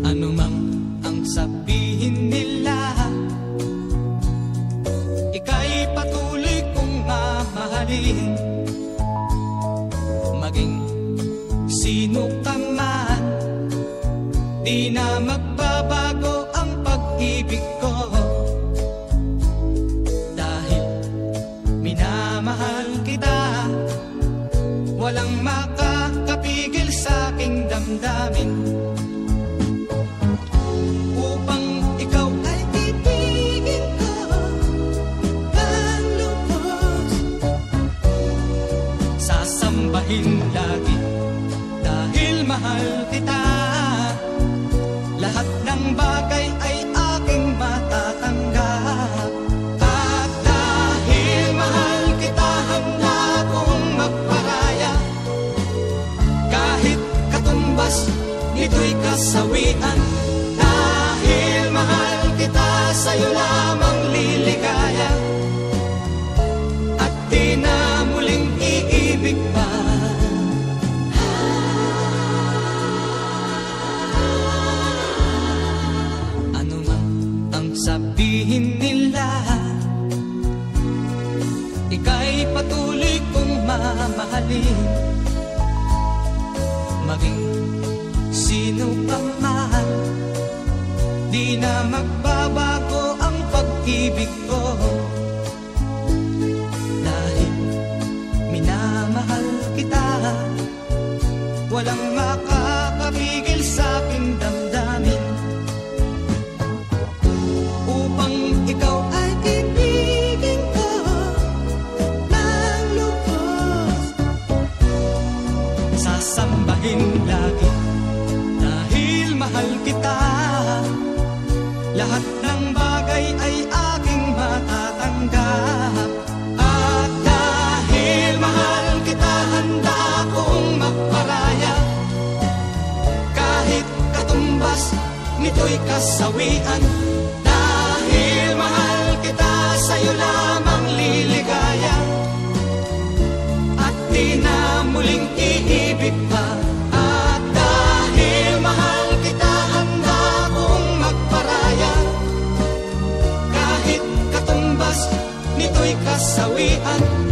Ano mang ang sabihin nila, ika'y patuloy kong mamahalin. Maging sino ka man, di na magbabago ang pag-ibig ko. Dahil minamahal kita, walang makakapigil sa aking damdamin. Upang ikaw ay ibigin ko ng lubos, sasambahin lagi dahil mahal kita. Lahat ng bagay ay aking matatanggap. At dahil mahal kita, handa kong magparaya. Kahit katumbas nito'y kasawian. Dahil mahal kita, sa'yo lamang liligaya. At di na muling iibig pa. Ano man ang sabihin nila, ika'y patuloy kong mamahalin. Maging sino pa man, di na magbabago ang pag-ibig ko. Dahil minamahal kita, walang makakapigil sa aking damdamin. Upang ikaw ay ibigin ko ng lubos, sasambahin lagi dahil mahal kita. Lahat ng bagay ay aking matatanggap. At dahil mahal kita, handa kong magparaya. Kahit katumbas nito'y kasawian. Dahil mahal kita, sa'yo lamang liligaya. At di na muling iibig pa. At dahil mahal kita, handa kong magparaya. Kahit katumbas nito'y kasawian.